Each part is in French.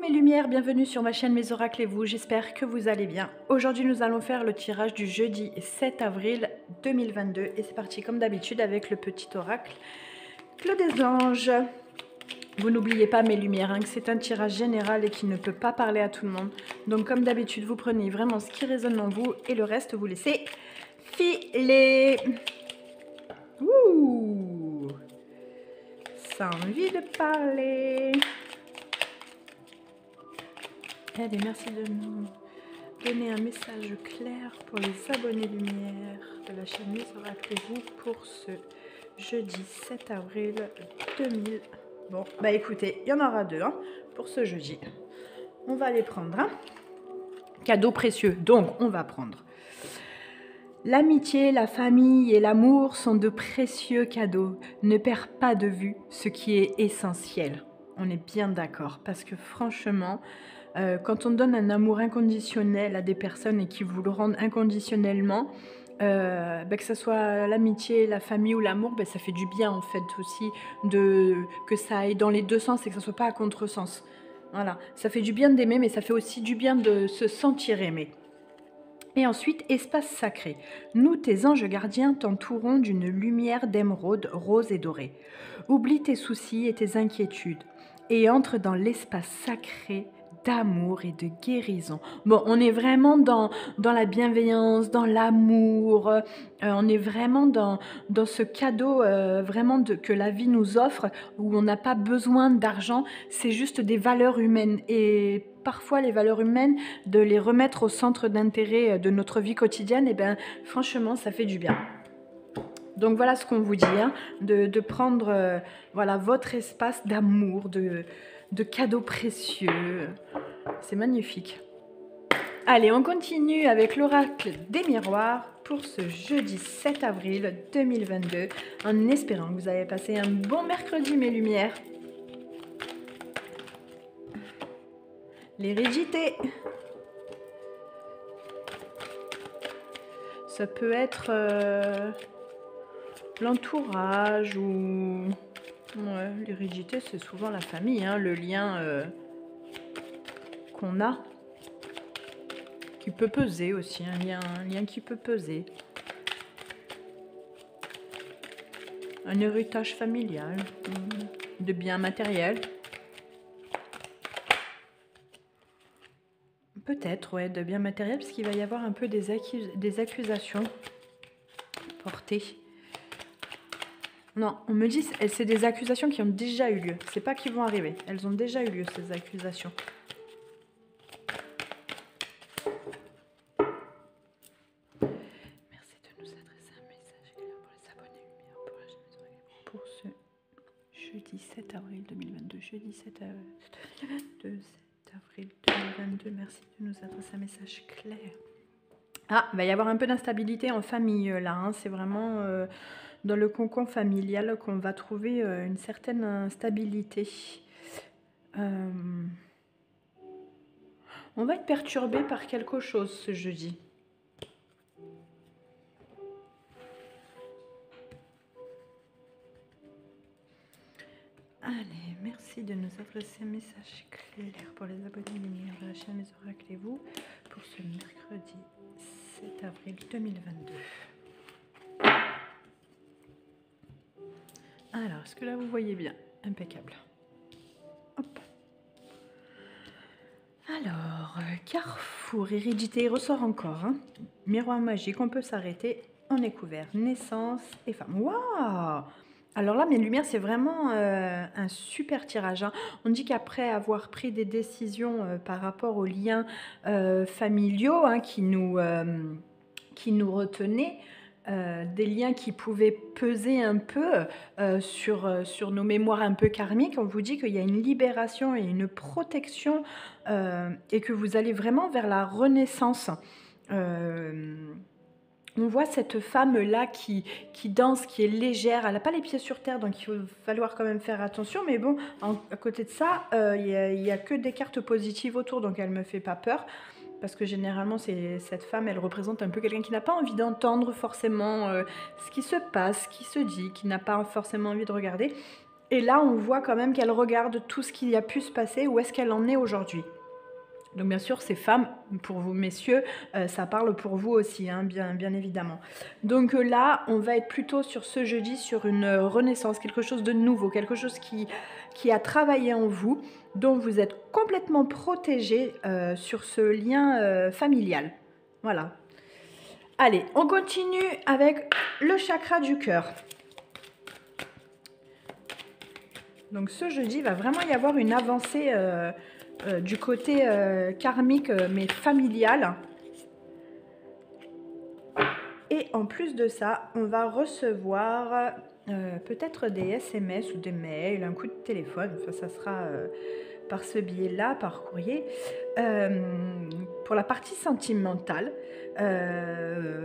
mes lumières, bienvenue sur ma chaîne Mes Oracles et vous, j'espère que vous allez bien. Aujourd'hui nous allons faire le tirage du jeudi 7 avril 2022 et c'est parti comme d'habitude avec le petit oracle Clos des Anges. Vous n'oubliez pas mes lumières, que c'est un tirage général et qui ne peut pas parler à tout le monde. Donc comme d'habitude vous prenez vraiment ce qui résonne en vous et le reste vous laissez filer. Ouh, ça a envie de parler. Allez, merci de nous donner un message clair pour les abonnés lumière de la chaîne Mes Oracles et vous pour ce jeudi 7 avril 2000. Bon, bah écoutez, il y en aura deux pour ce jeudi. On va les prendre. Cadeau précieux, donc on va prendre. L'amitié, la famille et l'amour sont de précieux cadeaux. Ne perds pas de vue ce qui est essentiel. On est bien d'accord parce que franchement, quand on donne un amour inconditionnel à des personnes et qui vous le rendent inconditionnellement, que ce soit l'amitié, la famille ou l'amour, ça fait du bien en fait aussi que ça aille dans les deux sens et que ça ne soit pas à contresens. Voilà, ça fait du bien d'aimer, mais ça fait aussi du bien de se sentir aimé. Et ensuite, espace sacré. Nous, tes anges gardiens, t'entourons d'une lumière d'émeraude rose et dorée. Oublie tes soucis et tes inquiétudes et entre dans l'espace sacré d'amour et de guérison. Bon, on est vraiment dans la bienveillance, dans l'amour, on est vraiment dans ce cadeau vraiment que la vie nous offre, où on n'a pas besoin d'argent, c'est juste des valeurs humaines. Et parfois, les valeurs humaines, de les remettre au centre d'intérêt de notre vie quotidienne, et franchement, ça fait du bien. Donc voilà ce qu'on vous dit, de prendre voilà, votre espace d'amour, de cadeaux précieux. C'est magnifique. Allez, on continue avec l'oracle des miroirs pour ce jeudi 7 avril 2022, en espérant que vous avez passé un bon mercredi, mes lumières. L'hérédité. Ça peut être l'entourage ou... Ouais, l'hérédité, c'est souvent la famille, le lien qu'on a, qui peut peser aussi, un lien qui peut peser. Un héritage familial, de biens matériels. Peut-être, ouais, de biens matériels, parce qu'il va y avoir un peu des accusations portées. Non, on me dit que c'est des accusations qui ont déjà eu lieu. C'est pas qui vont arriver. Elles ont déjà eu lieu, ces accusations. Merci de nous adresser un message clair pour les abonnés lumière pour la chaîne pour ce jeudi 7 avril 2022. Jeudi 7 avril 2022. Merci de nous adresser un message clair. Ah, il va y avoir un peu d'instabilité en famille là. C'est vraiment... dans le cocon familial qu'on va trouver une certaine instabilité. On va être perturbé par quelque chose ce jeudi. Allez, merci de nous adresser un message clair pour les abonnés lumière de la chaîne Mes Oracles et vous pour ce mercredi 7 avril 2022. Alors, est-ce que là vous voyez bien? Impeccable. Hop. Alors, carrefour, hérédité, ressort encore. Miroir magique, on peut s'arrêter. On est couvert. Naissance et femme. Waouh! Alors là, mes lumières, c'est vraiment un super tirage. On dit qu'après avoir pris des décisions par rapport aux liens familiaux qui nous retenaient, des liens qui pouvaient peser un peu sur nos mémoires un peu karmiques, on vous dit qu'il y a une libération et une protection et que vous allez vraiment vers la renaissance. On voit cette femme-là qui danse, qui est légère, elle n'a pas les pieds sur terre, donc il va falloir quand même faire attention, mais bon, à côté de ça, il n'y a que des cartes positives autour, donc elle ne me fait pas peur. Parce que généralement, cette femme, elle représente un peu quelqu'un qui n'a pas envie d'entendre forcément ce qui se passe, ce qui se dit, qui n'a pas forcément envie de regarder. Et là, on voit quand même qu'elle regarde tout ce qui a pu se passer, où est-ce qu'elle en est aujourd'hui. Donc bien sûr, ces femmes, pour vous messieurs, ça parle pour vous aussi, hein, bien évidemment. Donc là, on va être plutôt sur ce jeudi, sur une renaissance, quelque chose de nouveau, quelque chose qui a travaillé en vous, dont vous êtes complètement protégé sur ce lien familial. Voilà. Allez, on continue avec le chakra du cœur. Donc ce jeudi, il va vraiment y avoir une avancée du côté karmique, mais familial. Et en plus de ça, on va recevoir peut-être des SMS ou des mails, un coup de téléphone. Enfin, ça sera par ce biais-là, par courrier. Pour la partie sentimentale,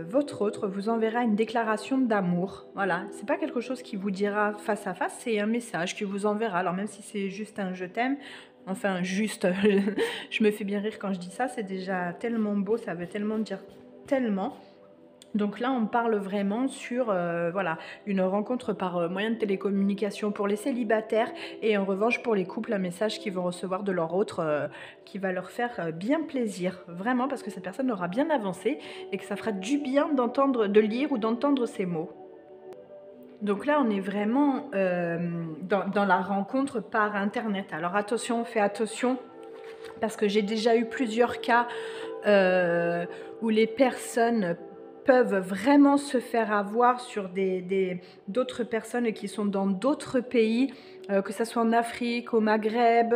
votre autre vous enverra une déclaration d'amour. Voilà, c'est pas quelque chose qui vous dira face à face, c'est un message qui vous enverra. Alors même si c'est juste un je t'aime, enfin juste, je me fais bien rire quand je dis ça, c'est déjà tellement beau, ça veut tellement dire tellement. Donc là, on parle vraiment sur voilà, une rencontre par moyen de télécommunication pour les célibataires et en revanche pour les couples, un message qu'ils vont recevoir de leur autre qui va leur faire bien plaisir, vraiment, parce que cette personne aura bien avancé et que ça fera du bien d'entendre, de lire ou d'entendre ces mots. Donc là, on est vraiment dans la rencontre par Internet. Alors attention, fais attention, parce que j'ai déjà eu plusieurs cas où les personnes peuvent vraiment se faire avoir sur d'autres personnes qui sont dans d'autres pays, que ce soit en Afrique, au Maghreb.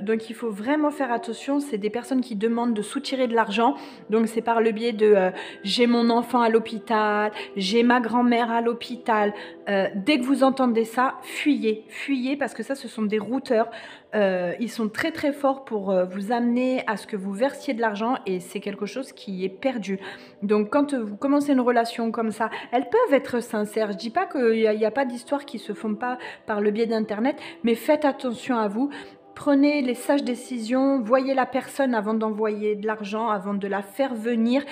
Donc il faut vraiment faire attention, c'est des personnes qui demandent de soutirer de l'argent. Donc c'est par le biais de j'ai mon enfant à l'hôpital, j'ai ma grand-mère à l'hôpital. Dès que vous entendez ça, fuyez, fuyez, parce que ça, ce sont des routeurs. Ils sont très très forts pour vous amener à ce que vous versiez de l'argent et c'est quelque chose qui est perdu. Donc quand vous commencez une relation comme ça, elles peuvent être sincères. Je dis pas qu'il n'y a pas d'histoires qui se font pas par le biais d'Internet, mais faites attention à vous. Prenez les sages décisions, voyez la personne avant d'envoyer de l'argent, avant de la faire venir.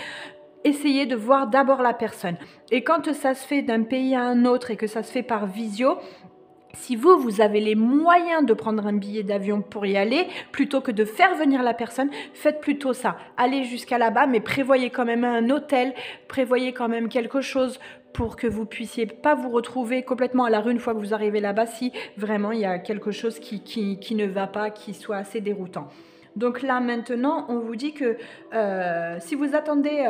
Essayez de voir d'abord la personne. Et quand ça se fait d'un pays à un autre et que ça se fait par visio, si vous avez les moyens de prendre un billet d'avion pour y aller, plutôt que de faire venir la personne, faites plutôt ça. Allez jusqu'à là-bas, mais prévoyez quand même un hôtel, prévoyez quand même quelque chose pour que vous puissiez pas vous retrouver complètement à la rue une fois que vous arrivez là-bas, si vraiment il y a quelque chose qui ne va pas, qui soit assez déroutant. Donc là, maintenant, on vous dit que si vous attendez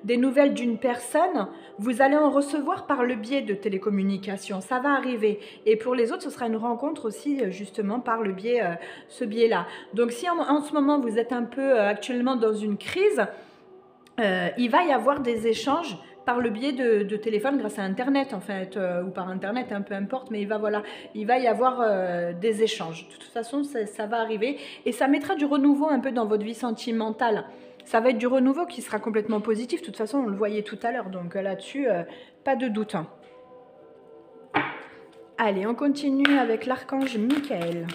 des nouvelles d'une personne, vous allez en recevoir par le biais de télécommunications. Ça va arriver. Et pour les autres, ce sera une rencontre aussi, justement, par le biais, ce biais-là. Donc si en ce moment, vous êtes un peu actuellement dans une crise, il va y avoir des échanges par le biais de téléphone grâce à Internet, en fait, ou par Internet, peu importe, mais il va y avoir des échanges. De toute façon, ça va arriver et ça mettra du renouveau un peu dans votre vie sentimentale. Ça va être du renouveau qui sera complètement positif. De toute façon, on le voyait tout à l'heure, donc là-dessus, pas de doute. Allez, on continue avec l'archange Michael.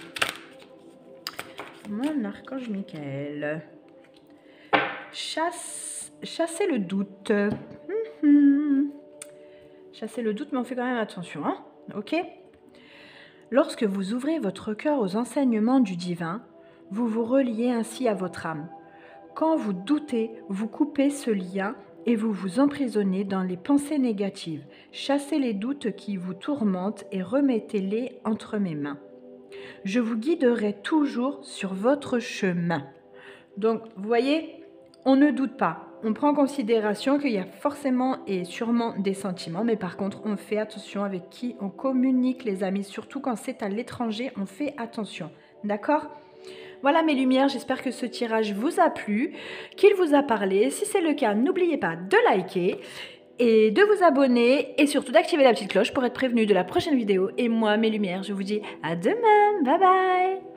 Mon archange Michael. Chasser le doute. Chasser le doute, mais on fait quand même attention, hein, ok? Lorsque vous ouvrez votre cœur aux enseignements du divin, vous vous reliez ainsi à votre âme. Quand vous doutez, vous coupez ce lien et vous vous emprisonnez dans les pensées négatives. Chassez les doutes qui vous tourmentent et remettez-les entre mes mains. Je vous guiderai toujours sur votre chemin. Donc, vous voyez, on ne doute pas. On prend en considération qu'il y a forcément et sûrement des sentiments, mais par contre, on fait attention avec qui on communique, les amis. Surtout quand c'est à l'étranger, on fait attention. D'accord ? Voilà mes lumières, j'espère que ce tirage vous a plu, qu'il vous a parlé. Si c'est le cas, n'oubliez pas de liker et de vous abonner et surtout d'activer la petite cloche pour être prévenu de la prochaine vidéo. Et moi, mes lumières, je vous dis à demain. Bye bye.